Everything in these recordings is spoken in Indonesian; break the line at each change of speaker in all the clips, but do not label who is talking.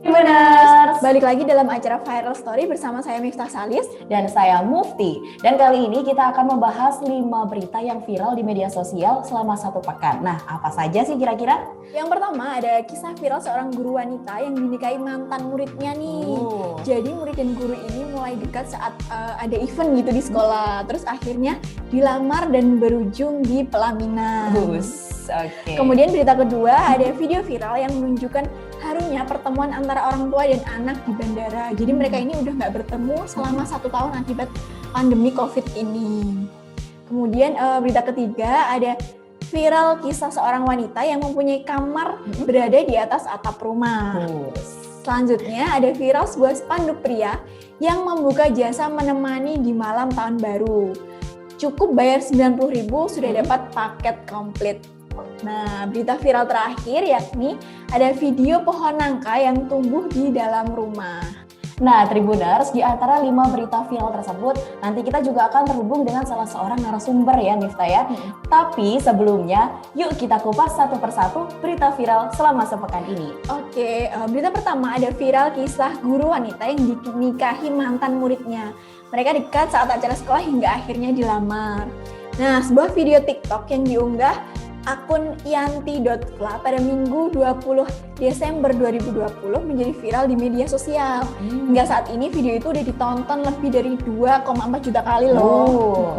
Benar.
Balik lagi dalam acara Viral Story bersama saya Miftah Salis
Dan saya Mufti. Dan kali ini kita akan membahas 5 berita yang viral di media sosial selama 1 pekan. Nah, apa saja sih kira-kira?
Yang pertama ada kisah viral seorang guru wanita yang dinikahi mantan muridnya nih. Jadi murid dan guru ini mulai dekat saat ada event gitu di sekolah. Terus akhirnya dilamar dan berujung di pelaminan.
Oke.
Kemudian berita kedua ada video viral yang menunjukkan harunya pertemuan antara orang tua dan anak di bandara. Jadi mereka ini udah nggak bertemu selama 1 tahun akibat pandemi COVID ini. Kemudian berita ketiga ada viral kisah seorang wanita yang mempunyai kamar berada di atas atap rumah. Selanjutnya ada viral sebuah spanduk pria yang membuka jasa menemani di malam tahun baru. Cukup bayar 90.000 sudah dapat paket komplit. Nah, berita viral terakhir yakni ada video pohon nangka yang tumbuh di dalam rumah.
Nah, Tribuners, di antara 5 berita viral tersebut, nanti kita juga akan terhubung dengan salah seorang narasumber ya, Miftah ya. Tapi sebelumnya, yuk kita kupas satu persatu berita viral selama sepekan ini.
Oke, berita pertama ada viral kisah guru wanita yang dinikahi mantan muridnya. Mereka dekat saat acara sekolah hingga akhirnya dilamar. Nah, sebuah video TikTok yang diunggah akun yanti.club pada Minggu 20 Desember 2020 menjadi viral di media sosial. Hingga saat ini video itu udah ditonton lebih dari 2,4 juta kali loh.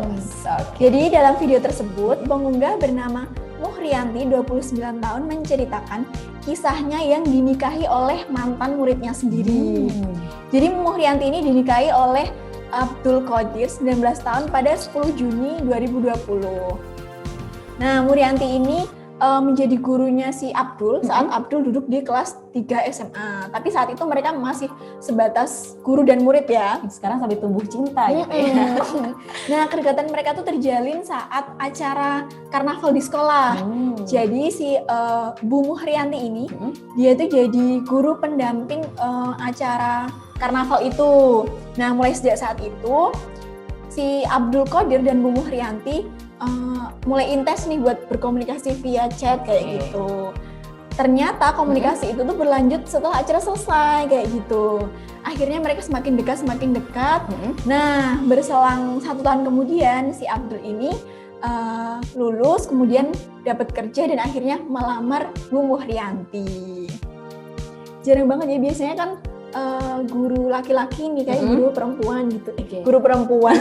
Jadi dalam video tersebut, pengunggah bernama Muhriyanti 29 tahun menceritakan kisahnya yang dinikahi oleh mantan muridnya sendiri. Jadi Muhriyanti ini dinikahi oleh Abdul Qadir 19 tahun pada 10 Juni 2020. Nah, Muhriyanti ini menjadi gurunya si Abdul saat Abdul duduk di kelas 3 SMA. Tapi saat itu mereka masih sebatas guru dan murid ya.
Sekarang sampai tumbuh cinta gitu ya.
Nah, kedekatan mereka tuh terjalin saat acara karnaval di sekolah. Jadi si Bu Muhriyanti ini dia tuh jadi guru pendamping acara karnaval itu. Nah, mulai sejak saat itu si Abdul Qadir dan Bu Muhriyanti mulai intens nih buat berkomunikasi via chat kayak gitu. Ternyata komunikasi itu tuh berlanjut setelah acara selesai kayak gitu. Akhirnya mereka semakin dekat. Nah, berselang 1 tahun kemudian si Abdul ini lulus, kemudian dapat kerja dan akhirnya melamar Bu Muhriyanti. Jarang banget ya, biasanya kan guru laki-laki nih kayak guru perempuan gitu. Guru perempuan,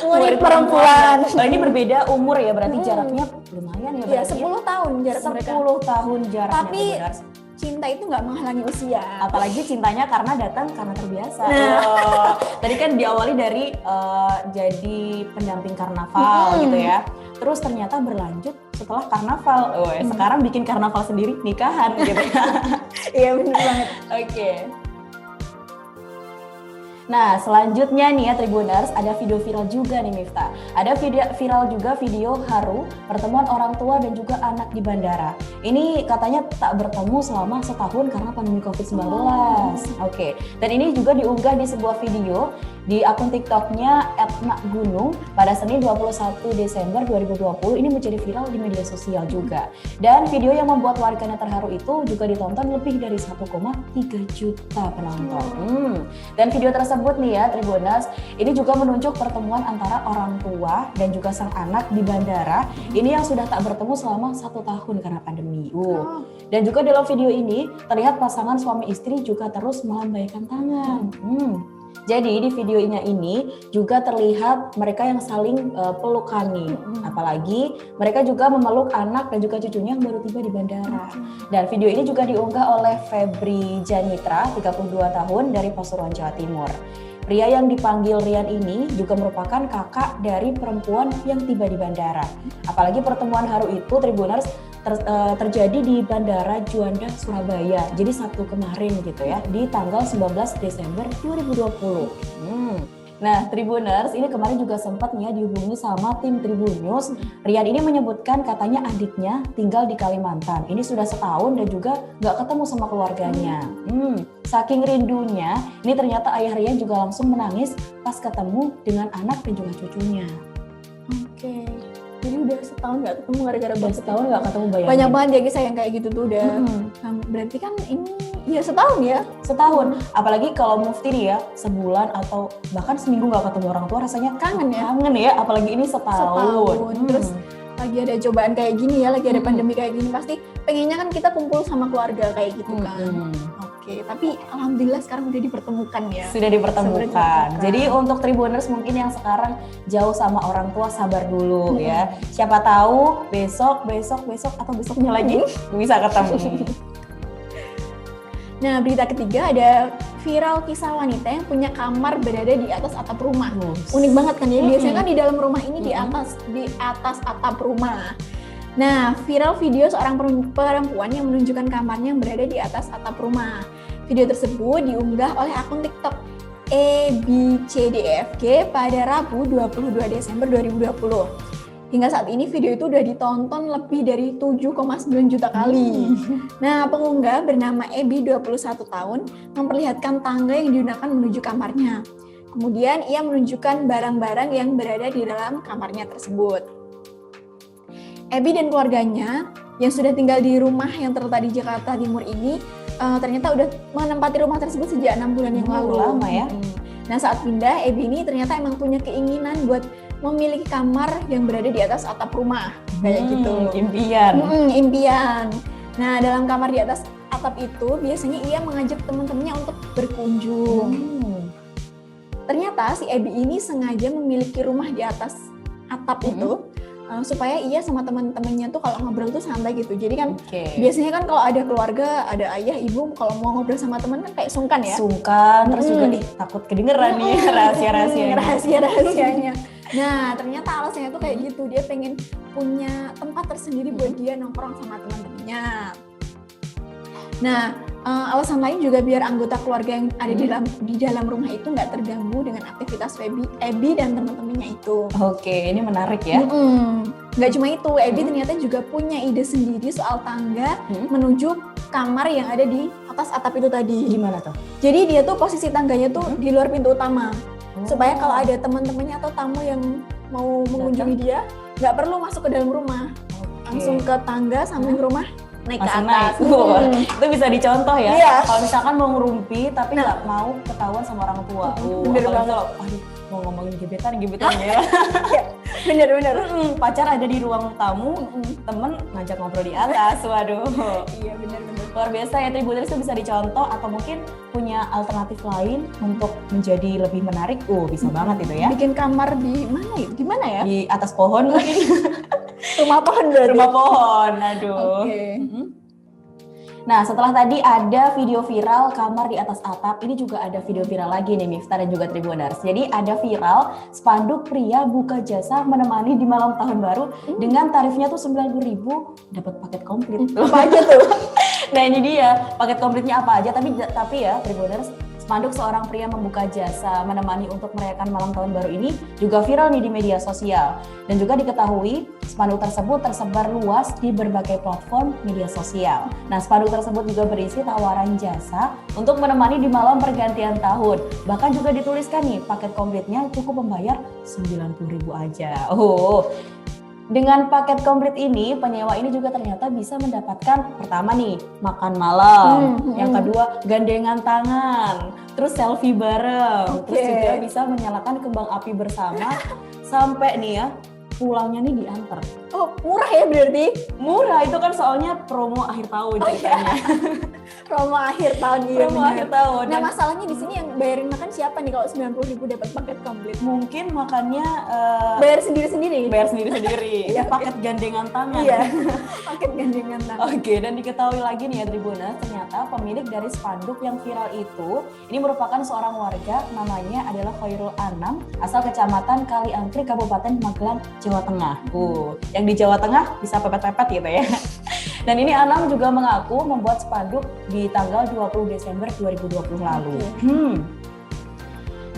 murid perempuan.
Nah, ini berbeda umur ya, berarti jaraknya lumayan ya.
Iya, 10 tahun jarak mereka.
10 tahun jaraknya.
Tapi cinta itu nggak menghalangi usia.
Apalagi cintanya karena datang karena terbiasa.
Nah.
Tadi kan diawali dari jadi pendamping karnaval gitu ya. Terus ternyata berlanjut setelah karnaval. Sekarang bikin karnaval sendiri, nikahan gitu.
Iya, benar banget.
Oke. Nah, selanjutnya nih ya Tribuners, ada video viral juga nih Miftah. Ada video viral juga video haru pertemuan orang tua dan juga anak di bandara. Ini katanya tak bertemu selama 1 tahun karena pandemi COVID-19. Oke. Dan ini juga diunggah di sebuah video di akun TikToknya @nakgunung pada Senin 21 Desember 2020. Ini menjadi viral di media sosial juga. Dan video yang membuat warganet terharu itu juga ditonton lebih dari 1,3 juta penonton. Dan video tersebut nih ya Tribuners, ini juga menunjuk pertemuan antara orang tua dan juga sang anak di bandara. Ini yang sudah tak bertemu selama 1 tahun karena pandemi. Dan juga dalam video ini terlihat pasangan suami istri juga terus melambaikan tangan. Jadi di videonya ini juga terlihat mereka yang saling pelukani. Apalagi mereka juga memeluk anak dan juga cucunya yang baru tiba di bandara. Dan video ini juga diunggah oleh Febri Janitra, 32 tahun dari Pasuruan, Jawa Timur. Pria yang dipanggil Rian ini juga merupakan kakak dari perempuan yang tiba di bandara. Apalagi pertemuan haru itu Tribuners terjadi di Bandara Juanda, Surabaya. Jadi Sabtu kemarin gitu ya, di tanggal 19 Desember 2020. Nah, Tribuners, ini kemarin juga sempat nih ya dihubungi sama tim Tribun News. Rian ini menyebutkan katanya adiknya tinggal di Kalimantan. Ini sudah setahun dan juga nggak ketemu sama keluarganya. Saking rindunya, ini ternyata ayah Rian juga langsung menangis pas ketemu dengan anak dan juga cucunya.
Oke. Jadi udah setahun nggak ketemu gara-gara
setahun nggak ketemu, bayangin.
Banyak banget ya kisah yang kayak gitu tuh udah. Berarti kan ini Iya, setahun ya.
Setahun. Apalagi kalau Mufti nih ya, sebulan atau bahkan seminggu nggak ketemu orang tua rasanya
Kangen ya?
Kangen ya, apalagi ini setahun.
Terus lagi ada cobaan kayak gini ya, lagi ada pandemi kayak gini, pasti pengennya kan kita kumpul sama keluarga kayak gitu kan. Oke, tapi alhamdulillah sekarang udah dipertemukan ya.
Sudah dipertemukan. Jadi untuk Tribuners mungkin yang sekarang jauh sama orang tua, sabar dulu ya. Siapa tahu besok atau besoknya lagi bisa ketemu.
Nah, berita ketiga ada viral kisah wanita yang punya kamar berada di atas atap rumah. Unik banget kan ya, biasanya kan di dalam rumah ini di atas atap rumah. Nah, viral video seorang perempuan yang menunjukkan kamarnya yang berada di atas atap rumah. Video tersebut diunggah oleh akun TikTok EBCDFG pada Rabu 22 Desember 2020. Hingga saat ini video itu udah ditonton lebih dari 7,9 juta kali. Nah, pengunggah bernama Ebi 21 tahun memperlihatkan tangga yang digunakan menuju kamarnya. Kemudian ia menunjukkan barang-barang yang berada di dalam kamarnya tersebut. Ebi dan keluarganya yang sudah tinggal di rumah yang terletak di Jakarta Timur ini ternyata udah menempati rumah tersebut sejak 6 bulan yang lalu.
Lama ya.
Nah, saat pindah, Ebi ini ternyata emang punya keinginan buat memiliki kamar yang berada di atas atap rumah, kayak gitu. Impian. Nah, dalam kamar di atas atap itu biasanya ia mengajak teman-temannya untuk berkunjung. Ternyata si Ebi ini sengaja memiliki rumah di atas atap itu supaya ia sama teman-temannya tuh kalau ngobrol tuh santai gitu. Jadi kan biasanya kan kalau ada keluarga, ada ayah, ibu, kalau mau ngobrol sama teman kan kayak sungkan ya.
Terus juga takut kedengeran nih
rahasia-rahasianya. Nah, ternyata alasannya tuh kayak gitu, dia pengen punya tempat tersendiri buat dia nongkrong sama teman-temannya. Nah, alasan lain juga biar anggota keluarga yang ada di dalam rumah itu nggak terganggu dengan aktivitas Ebi dan teman-temannya itu.
Oke, ini menarik ya.
Nggak cuma itu, Ebi ternyata juga punya ide sendiri soal tangga menuju kamar yang ada di atas atap itu tadi.
Gimana tuh?
Jadi dia tuh posisi tangganya tuh di luar pintu utama. Supaya kalau ada teman-temannya atau tamu yang mau mengunjungi dia, nggak perlu masuk ke dalam rumah. Langsung ke tangga samping rumah, naik ke atas.
Itu bisa dicontoh ya. Kalau misalkan mau ngerumpi tapi nggak mau ketahuan sama orang tua.
Bener banget.
Aduh, mau ngomongin gebetan ya.
Bener.
Pacar ada di ruang tamu, temen ngajak ngobrol di atas. Waduh.
Iya, bener.
Luar biasa ya, Tribuners itu bisa dicontoh atau mungkin punya alternatif lain untuk menjadi lebih menarik. Bisa banget itu ya.
Bikin kamar di mana ya? Di mana ya?
Di atas pohon mungkin.
Rumah pohon berarti.
Rumah pohon, aduh. Nah, setelah tadi ada video viral kamar di atas atap, ini juga ada video viral lagi nih Miftah dan juga Tribuners. Jadi ada viral spanduk pria buka jasa menemani di malam tahun baru dengan tarifnya tuh 90.000 dapat paket komplit.
Apa aja tuh?
Nah, ini dia paket komplitnya apa aja, tapi ya Tribuners, spanduk seorang pria membuka jasa menemani untuk merayakan malam tahun baru ini juga viral nih di media sosial. Dan juga diketahui spanduk tersebut tersebar luas di berbagai platform media sosial. Nah, spanduk tersebut juga berisi tawaran jasa untuk menemani di malam pergantian tahun. Bahkan juga dituliskan nih, paket komplitnya cukup membayar 90.000 aja. Dengan paket komplit ini, penyewa ini juga ternyata bisa mendapatkan pertama nih, makan malam. Yang kedua, gandengan tangan. Terus selfie bareng. Terus juga bisa menyalakan kembang api bersama. Sampai nih ya, pulangnya nih diantar.
Oh, murah ya berarti?
Murah, itu kan soalnya promo akhir tahun ceritanya.
Promo akhir tahun, iya.
Promo akhir tahun.
Nah, masalahnya di sini yang bayarin makan siapa nih kalau 90.000 dapat paket komplit?
Mungkin makannya
bayar sendiri-sendiri.
Ya, paket gandengan tangan.
Iya. Paket gandengan tangan.
Oke, dan diketahui lagi nih ya Tribuners, ternyata pemilik dari spanduk yang viral itu ini merupakan seorang warga, namanya adalah Khairul Anam, asal Kecamatan Kaliangkri, Kabupaten Magelang, Jawa Tengah. Yang di Jawa Tengah bisa pepet-pepet gitu ya. Dan ini Anam juga mengaku membuat spanduk di tanggal 20 Desember 2020 lalu.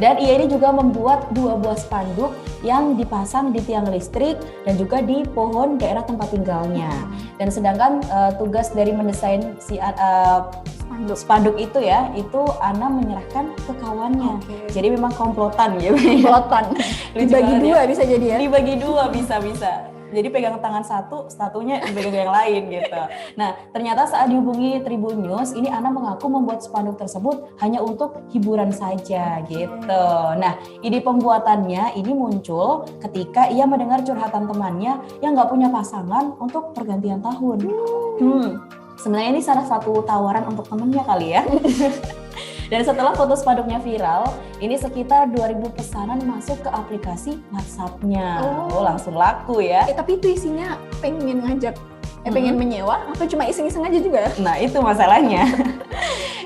Dan ia ini juga membuat 2 buah spanduk yang dipasang di tiang listrik dan juga di pohon daerah tempat tinggalnya. Dan sedangkan tugas dari mendesain si spanduk itu ya, itu Anam menyerahkan ke kawannya. Jadi memang komplotan ya.
Dibagi 2 bisa jadi ya?
Dibagi 2 bisa. Jadi pegang tangan satu, satunya dipegang yang lain gitu. Nah, ternyata saat dihubungi Tribun News, ini Ana mengaku membuat spanduk tersebut hanya untuk hiburan saja gitu. Nah, ide pembuatannya ini muncul ketika ia mendengar curhatan temannya yang nggak punya pasangan untuk pergantian tahun. Sebenarnya ini salah satu tawaran untuk temennya kali ya. Dan setelah foto spanduknya viral, ini sekitar 2.000 pesanan masuk ke aplikasi WhatsApp-nya. Oh, langsung laku ya.
Tapi itu isinya pengen ngajak, pengen menyewa, atau cuma iseng-iseng aja juga?
Nah, itu masalahnya.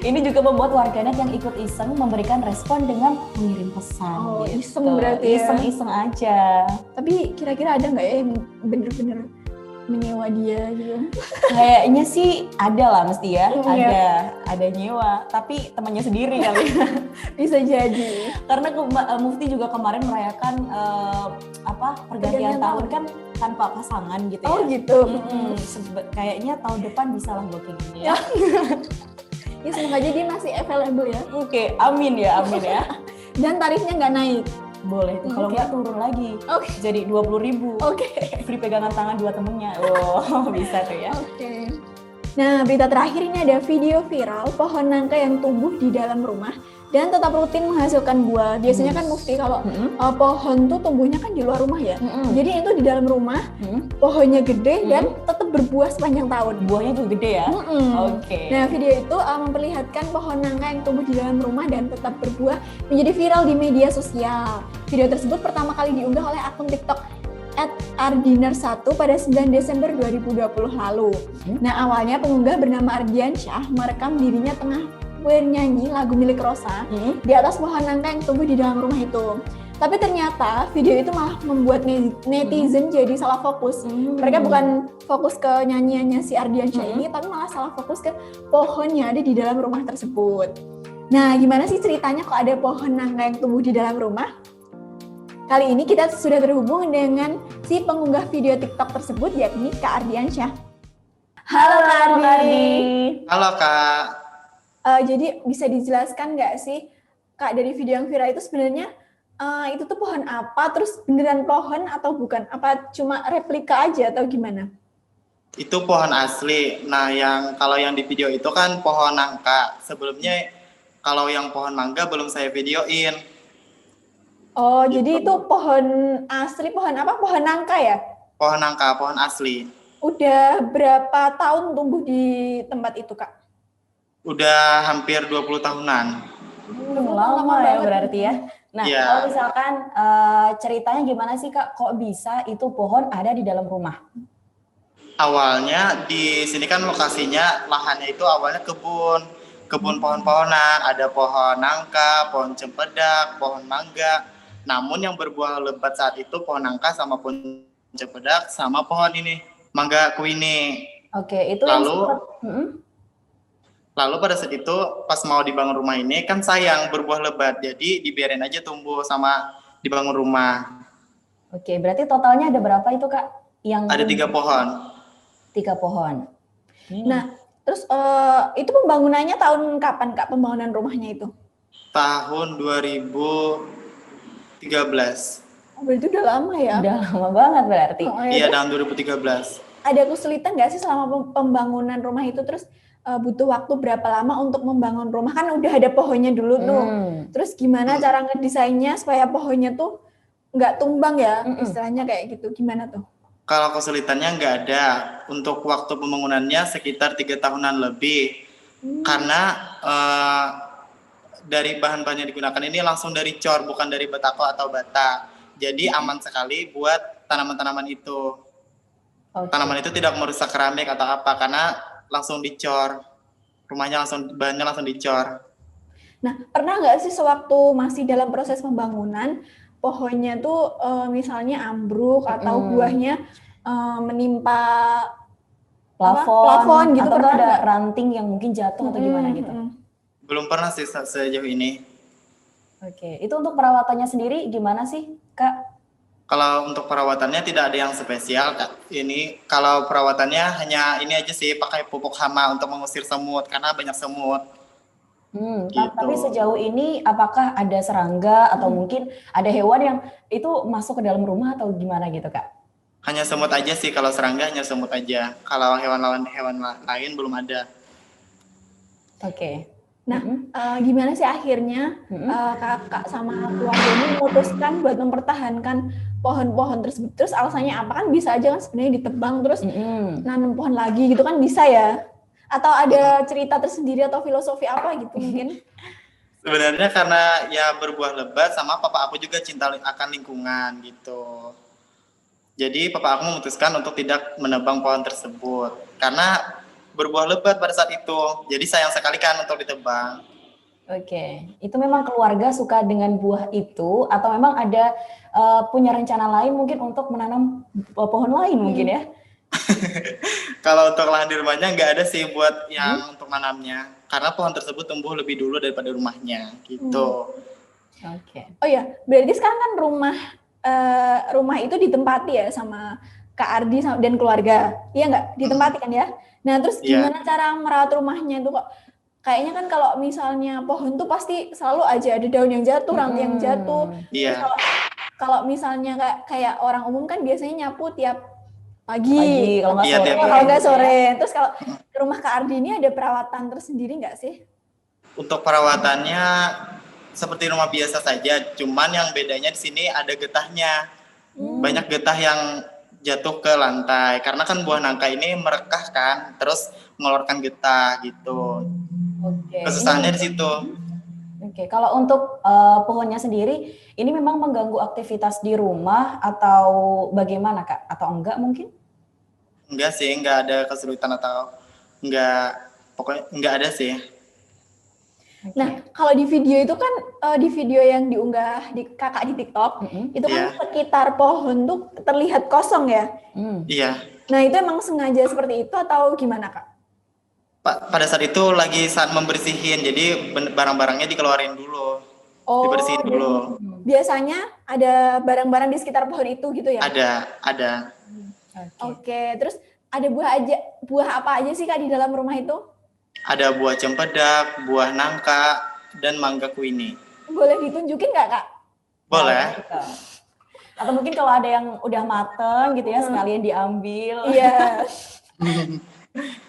Ini juga membuat warganet yang ikut iseng memberikan respon dengan mengirim pesan.
Oh,
gitu.
iseng berarti ya?
Iseng-iseng aja.
Tapi kira-kira ada nggak ya yang bener-bener menyewa dia gitu?
Kayaknya sih ada lah mesti ya,
Iya.
ada nyewa, tapi temannya sendiri kali.
Bisa jadi.
Karena Mufti juga kemarin merayakan pergantian tahun kan tanpa pasangan gitu ya.
Oh gitu.
Kayaknya tahun depan bisa lah gue kayak gini ya.
Ya semoga aja dia masih available ya.
Oke, amin ya.
Dan tarifnya nggak naik.
Boleh tuh, kalau nggak turun lagi.
Oke.
Jadi 20.000.
Oke.
Free pegangan tangan 2 temennya. Oh, bisa tuh ya.
Oke. Nah, berita terakhir ini ada video viral pohon nangka yang tumbuh di dalam rumah dan tetap rutin menghasilkan buah. Biasanya kan Mufti kalau pohon tuh tumbuhnya kan di luar rumah ya. Jadi itu di dalam rumah, pohonnya gede dan tetap berbuah sepanjang tahun.
Buahnya juga gede ya? Oke.
Nah, video itu memperlihatkan pohon nangka yang tumbuh di dalam rumah dan tetap berbuah menjadi viral di media sosial. Video tersebut pertama kali diunggah oleh akun TikTok @ardinar1 pada 9 Desember 2020 lalu. Nah, awalnya pengunggah bernama Ardiansyah merekam dirinya tengah bernyanyi lagu milik Rosa di atas pohon nangka yang tumbuh di dalam rumah itu. Tapi ternyata video itu malah membuat netizen jadi salah fokus. Mereka bukan fokus ke nyanyiannya si Ardiansyah ini, tapi malah salah fokus ke pohon yang ada di dalam rumah tersebut. Nah, gimana sih ceritanya kok ada pohon nangka yang tumbuh di dalam rumah? Kali ini kita sudah terhubung dengan si pengunggah video TikTok tersebut, yakni Kak Ardiansyah. Halo Kak Ardi.
Halo Kak.
Jadi bisa dijelaskan nggak sih Kak, dari video yang viral itu sebenarnya itu tuh pohon apa? Terus beneran pohon atau bukan? Apa cuma replika aja atau gimana?
Itu pohon asli. Nah, kalau yang di video itu kan pohon nangka. Sebelumnya kalau yang pohon mangga belum saya videoin.
Oh, jadi itu pohon asli, pohon apa? Pohon nangka ya?
Pohon nangka, pohon asli.
Udah berapa tahun tumbuh di tempat itu, Kak?
Udah hampir 20 tahunan.
Lama ya berarti ya. Nah,
Ya.
kalau misalkan ceritanya gimana sih Kak? Kok bisa itu pohon ada di dalam rumah?
Awalnya di sini kan lokasinya, lahannya itu awalnya kebun pohon-pohonan. Ada pohon nangka, pohon cempedak, pohon mangga. Namun yang berbuah lebat saat itu pohon nangka sama pohon cempedak sama pohon ini, mangga kuini.
Oke, itu yang
Lalu pada saat itu pas mau dibangun rumah ini kan sayang berbuah lebat, jadi dibiarin aja tumbuh sama dibangun rumah.
Oke, berarti totalnya ada berapa itu Kak?
Ada 3 pohon.
3 pohon.
Nah, terus itu pembangunannya tahun kapan Kak, pembangunan rumahnya itu?
Tahun 2013.
Oh, berarti udah lama ya?
Udah lama banget berarti.
Iya, tahun 2013.
Ada kesulitan nggak sih selama pembangunan rumah itu? Terus butuh waktu berapa lama untuk membangun rumah? Kan udah ada pohonnya dulu tuh. Terus gimana cara ngedesainnya supaya pohonnya tuh nggak tumbang ya? Istilahnya kayak gitu. Gimana tuh?
Kalau kesulitannya nggak ada. Untuk waktu pembangunannya sekitar 3 tahunan lebih. Karena dari bahan-bahan yang digunakan ini langsung dari cor, bukan dari batako atau bata. Jadi aman sekali buat tanaman-tanaman itu.
Okay.
Tanaman itu tidak merusak keramik atau apa, karena langsung dicor. Bahannya langsung dicor.
Nah, pernah nggak sih sewaktu masih dalam proses pembangunan, pohonnya tuh misalnya ambruk atau buahnya menimpa
plafon
gitu,
atau
pernah
ada
nggak?
ranting yang mungkin jatuh atau gimana gitu?
Belum pernah sih sejauh ini.
Oke, itu untuk perawatannya sendiri gimana sih Kak?
Kalau untuk perawatannya tidak ada yang spesial, Kak. Ini kalau perawatannya hanya ini aja sih, pakai pupuk hama untuk mengusir semut karena banyak semut.
Gitu. Tapi sejauh ini apakah ada serangga atau mungkin ada hewan yang itu masuk ke dalam rumah atau gimana gitu Kak?
Hanya semut aja sih, kalau serangga hanya semut aja. Kalau hewan lain belum ada.
Oke.
Nah,
Mm-mm.
gimana sih akhirnya
Mm-mm.
kakak sama keluarga ini memutuskan buat mempertahankan pohon-pohon tersebut? Terus alasannya apa? Kan bisa aja kan sebenarnya ditebang terus
Mm-mm.
nanam pohon lagi gitu kan bisa ya? Atau ada cerita tersendiri atau filosofi apa gitu mungkin?
Sebenarnya karena ya berbuah lebat, sama papa aku juga cinta akan lingkungan gitu. Jadi papa aku memutuskan untuk tidak menebang pohon tersebut karena berbuah lebat pada saat itu. Jadi sayang sekali kan untuk ditebang.
Oke, itu memang keluarga suka dengan buah itu atau memang ada punya rencana lain mungkin untuk menanam pohon lain mungkin ya?
Kalau untuk lahan di rumahnya nggak ada sih buat
Hmm?
yang untuk nanamnya. Karena pohon tersebut tumbuh lebih dulu daripada rumahnya
Hmm.
gitu.
Oke.
Oh ya, berarti sekarang kan rumah itu ditempati ya sama Kak Ardi dan keluarga. Iya nggak? Ditempati kan ya? Nah, terus
Iya.
gimana cara merawat rumahnya itu kok? Kayaknya kan kalau misalnya pohon tuh pasti selalu aja ada daun yang jatuh, ranting yang jatuh. Terus
Iya.
kalau misalnya kayak orang umum kan biasanya nyapu tiap
Pagi,
pagi,
kalau nggak
Iya
sore.
tiap
kalau
pagi.
nggak
Gitu ya.
sore. Terus kalau di rumah Kak Ardi ini ada perawatan tersendiri nggak sih?
Untuk perawatannya seperti rumah biasa saja, cuman yang bedanya di sini ada getahnya. Banyak getah yang jatuh ke lantai karena kan buah nangka ini merekah kan, terus mengeluarkan getah gitu.
Oke,
Kesusahannya
ini
di situ.
oke. Kalau untuk pohonnya sendiri, ini memang mengganggu aktivitas di rumah atau bagaimana Kak? Atau enggak mungkin?
Enggak sih, enggak ada kesulitan atau enggak, pokoknya enggak ada sih.
Nah, kalau di video itu kan di video yang diunggah di kakak di TikTok, itu kan
Iya.
sekitar pohon tuh terlihat kosong ya.
Iya.
Nah, itu emang sengaja seperti itu atau gimana, Kak?
Pada saat itu lagi saat membersihin, jadi barang-barangnya dikeluarin dulu,
Oh,
dibersihin
jadi
dulu.
biasanya ada barang-barang di sekitar pohon itu gitu ya?
Ada.
Oke, terus ada buah apa aja sih Kak di dalam rumah itu?
Ada buah cempedak, buah nangka, dan mangga kuini.
Boleh ditunjukin nggak, Kak?
Boleh.
Gitu. Atau mungkin kalau ada yang udah mateng gitu ya, sekalian diambil.
Iya.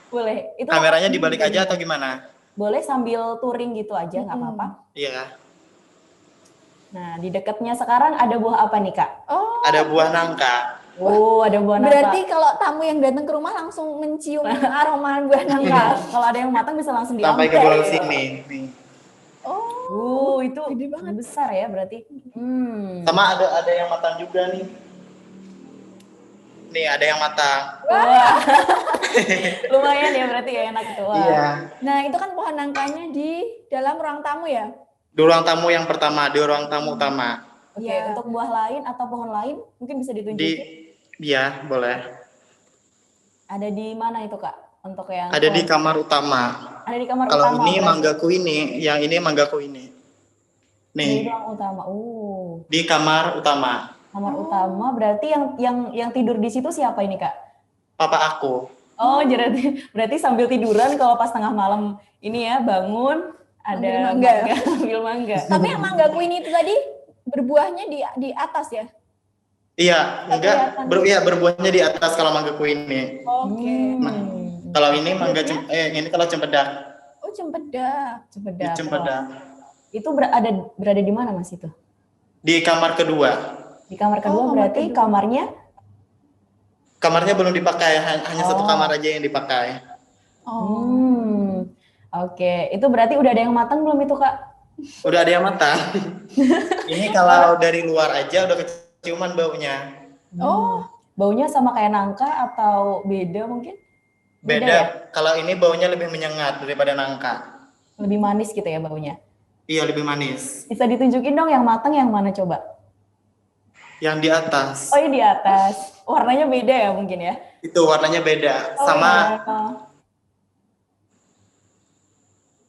Boleh. Itu
Kameranya dibalik aja atau gimana?
boleh sambil touring gitu aja, nggak apa-apa.
Iya.
Nah, di dekatnya sekarang ada buah apa nih, Kak?
Oh,
Ada buah nangka.
Oh, ada buah nangka.
berarti kalau tamu yang datang ke rumah langsung mencium aroma buah nangka.
Kalau ada yang matang bisa langsung diambil.
Sampai ke bulan sini. Nih.
Oh,
Itu
gede banget.
besar ya berarti.
Sama ada yang matang juga nih. Nih ada yang matang.
Wah. Lumayan ya berarti ya, enak itu. Wah.
Iya.
Nah, itu kan pohon nangkanya di dalam ruang tamu ya?
Di ruang tamu yang pertama, di ruang tamu utama.
Oke,
Iya.
untuk buah lain atau pohon lain mungkin bisa ditunjukin.
Iya, boleh.
Ada di mana itu, Kak? Untuk yang
Ada di kamar utama.
Ada di kamar
Kalau
utama.
ini
berarti.
manggaku ini, yang ini manggaku ini.
Di
Nih,
ruang utama.
di kamar utama.
Kamar utama berarti yang tidur di situ siapa ini, Kak?
Papa aku.
Oh, berarti sambil tiduran kalau pas tengah malam ini ya bangun ada
Ambil mangga.
ambil mangga.
Tapi yang mangga queen itu tadi berbuahnya di atas ya?
Iya, enggak, berbuahnya di atas kalau manggaku ini.
Oke.
Kalau ini ini kalau cempedak.
Oh, cempedak.
Cempedak.
Cempedak.
Itu berada di mana Mas itu?
Di kamar kedua.
Di kamar kedua
kamar
berarti
kedua.
Kamarnya belum dipakai, hanya satu kamar aja yang dipakai.
Oh.
Oke, itu berarti udah ada yang matang belum itu, Kak?
Udah ada yang matang. Ini kalau dari luar aja udah keciuman baunya.
Oh,
Baunya sama kayak nangka atau beda mungkin?
Beda.
ya?
Kalau ini baunya lebih menyengat daripada nangka.
Lebih manis gitu ya baunya.
Iya, lebih manis.
Bisa ditunjukin dong yang matang yang mana coba?
Yang di atas.
Oh, ini di atas. Warnanya beda ya mungkin ya?
Itu warnanya beda.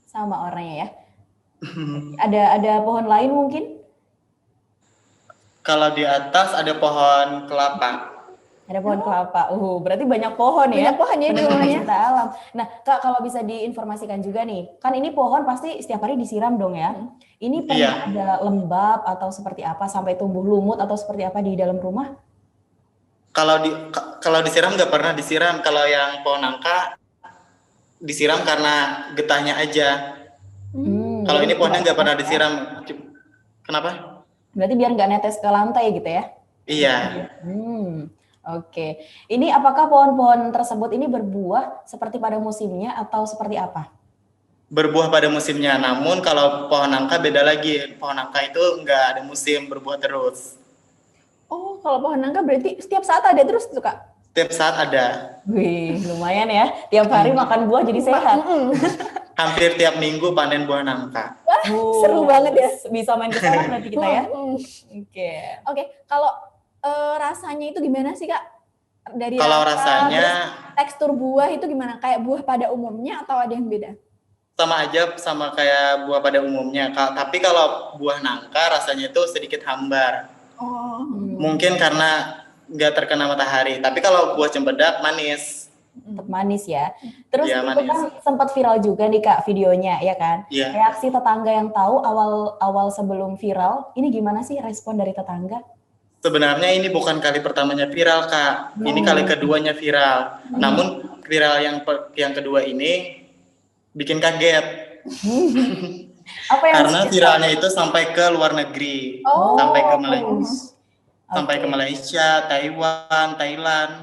Sama warnanya ya. Ada pohon lain mungkin?
Kalau di atas ada pohon kelapa.
Ada pohon kelapa. Berarti banyak pohon ya.
banyak pohon ya di rumahnya.
Cinta alam. Nah, Kak, kalau bisa diinformasikan juga nih, kan ini pohon pasti setiap hari disiram dong ya. Ini pernah ada lembab atau seperti apa sampai tumbuh lumut atau seperti apa di dalam rumah?
Kalau disiram nggak pernah disiram. Kalau yang pohon nangka disiram karena getahnya aja. Kalau ini pohonnya nggak pernah disiram. Kenapa?
Berarti biar nggak netes ke lantai gitu ya?
Iya.
Oke. Ini apakah pohon-pohon tersebut ini berbuah seperti pada musimnya atau seperti apa?
Berbuah pada musimnya. Namun kalau pohon nangka beda lagi. Pohon nangka itu nggak ada musim, berbuah terus.
Oh, kalau pohon nangka berarti setiap saat ada terus tuh, Kak?
Setiap saat ada.
Wih, lumayan ya. Tiap hari makan buah jadi sehat.
Hampir tiap minggu panen buah nangka.
Wah, seru banget ya.
Bisa main ke sana berarti kita ya.
Oke, kalau rasanya itu gimana sih, Kak? Dari
Kalau
rasa,
rasanya
terus tekstur buah itu gimana? Kayak buah pada umumnya atau ada yang beda?
sama aja sama kayak buah pada umumnya. Tapi kalau buah nangka rasanya itu sedikit hambar.
Oh.
Mungkin karena nggak terkena matahari. Tapi kalau buah cempedak manis.
Tetap manis ya. Terus
Iya,
itu
manis.
kan sempat viral juga nih Kak videonya ya kan?
Iya.
Reaksi tetangga yang tahu awal sebelum viral, ini gimana sih respon dari tetangga?
Sebenarnya ini bukan kali pertamanya viral, Kak. Ini kali keduanya viral. Namun viral yang kedua ini bikin kaget.
Apa yang
Karena viralnya itu sampai ke luar negeri.
Oh.
Sampai ke Malaysia. Sampai
Oke.
ke Malaysia, Taiwan, Thailand.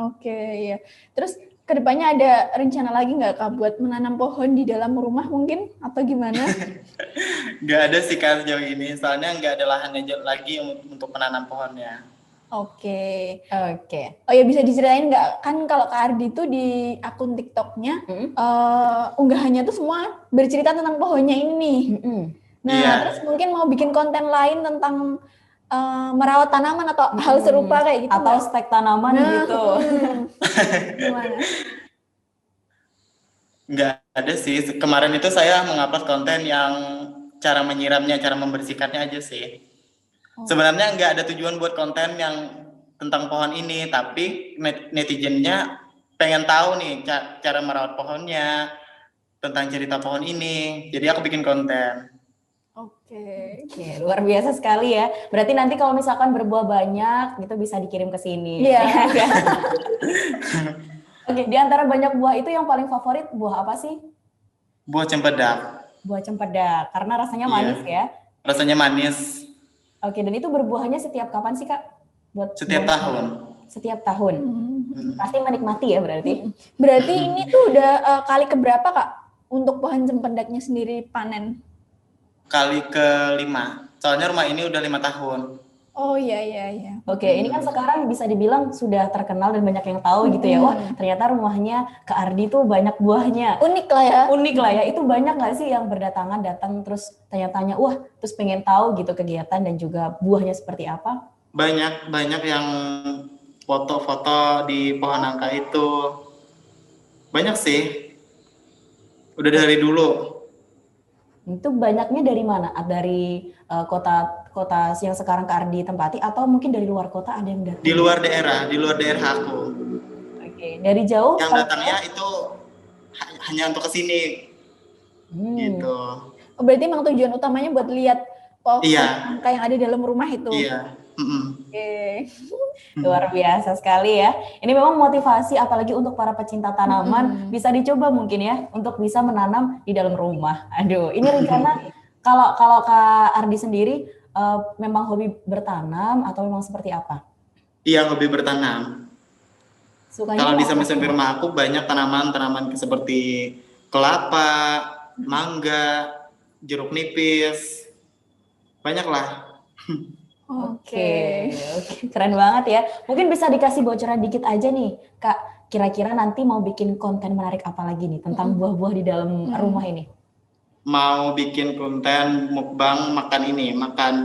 Oke, ya. Terus kedepannya ada rencana lagi nggak, Kak, buat menanam pohon di dalam rumah mungkin atau gimana?
Nggak ada sih Kak sejauh ini. Soalnya nggak ada lahan lagi untuk menanam pohonnya.
Oke.
Oke.
Oh ya, bisa diceritain nggak, kan kalau Kak Ardi tuh di akun TikToknya unggahannya tuh semua bercerita tentang pohonnya ini nih. Nah,
Iya.
terus mungkin mau bikin konten lain tentang merawat tanaman atau hal serupa kayak gitu
Atau
nggak?
stek tanaman gitu.
Gimana?
Nggak ada sih. Kemarin itu saya mengupload konten yang cara menyiramnya, cara membersihkannya aja sih. Sebenarnya nggak ada tujuan buat konten yang tentang pohon ini, tapi netizennya pengen tahu nih cara merawat pohonnya, tentang cerita pohon ini. Jadi aku bikin konten.
Oke.
Oke, luar biasa sekali ya. Berarti nanti kalau misalkan berbuah banyak, gitu bisa dikirim ke sini.
Iya.
Oke, di antara banyak buah itu yang paling favorit buah apa sih?
Buah cempedak.
Buah cempedak, karena rasanya
Iya.
manis ya.
Rasanya manis.
Oke, dan itu berbuahnya setiap kapan sih Kak?
Setiap tahun.
Setiap tahun. Pasti menikmati ya berarti.
Berarti ini tuh udah kali keberapa, Kak, untuk pohon cempedaknya sendiri panen?
Kali ke-5. Soalnya rumah ini udah 5 tahun.
Oh iya.
Oke, ini kan sekarang bisa dibilang sudah terkenal dan banyak yang tahu gitu ya. Wah, ternyata rumahnya Kak Ardi tuh banyak buahnya.
Unik lah ya.
Unik lah ya. Itu banyak nggak sih yang berdatangan datang terus tanya-tanya, wah, terus pengen tahu gitu kegiatan dan juga buahnya seperti apa?
Banyak yang foto-foto di pohon nangka itu. Banyak sih. Udah dari dulu.
Itu banyaknya dari mana? Dari kota yang sekarang Kak Ardi tempati atau mungkin dari luar kota ada yang datang?
Di luar daerah aku.
Oke, dari jauh?
Yang datangnya itu hanya untuk kesini. Gitu.
Oh, berarti emang tujuan utamanya buat lihat pohon
Iya.
nangka yang ada di dalam rumah itu.
Iya.
Oke.
Luar biasa sekali ya. Ini memang motivasi apalagi untuk para pecinta tanaman bisa dicoba mungkin ya untuk bisa menanam di dalam rumah. Aduh, ini rencana kalau Kak Ardi sendiri memang hobi bertanam atau memang seperti apa?
Iya, hobi bertanam.
Sukanya
Kalau di
apa?
samping rumah aku banyak tanaman seperti kelapa, mangga, jeruk nipis. Banyak lah.
Oke, keren banget ya. Mungkin bisa dikasih bocoran dikit aja nih, Kak. Kira-kira nanti mau bikin konten menarik apa lagi nih tentang buah-buah di dalam rumah ini?
Mau bikin konten mukbang makan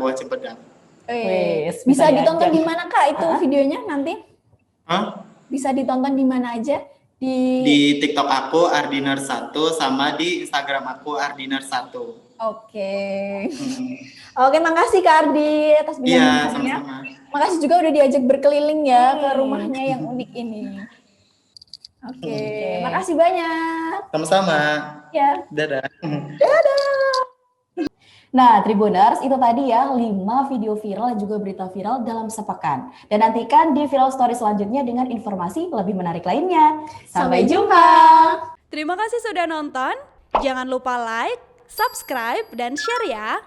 buah cempedak.
Wis,
Bisa
diajak.
ditonton di mana, Kak, itu videonya nanti?
Hah?
Bisa ditonton di mana aja?
Di TikTok aku Ardiner1 sama di Instagram aku Ardiner1.
Oke. Oke, makasih Kak Ardi atas
Iya,
bincang-bincangnya.
sama-sama.
Makasih juga udah diajak berkeliling ya ke rumahnya yang unik ini. Oke, makasih banyak.
Sama-sama.
Ya.
Dadah.
Nah, Tribuners, itu tadi ya 5 video viral dan juga berita viral dalam sepekan. Dan nantikan di viral story selanjutnya dengan informasi lebih menarik lainnya. Sampai jumpa!
Terima kasih sudah nonton. Jangan lupa like, subscribe, dan share ya.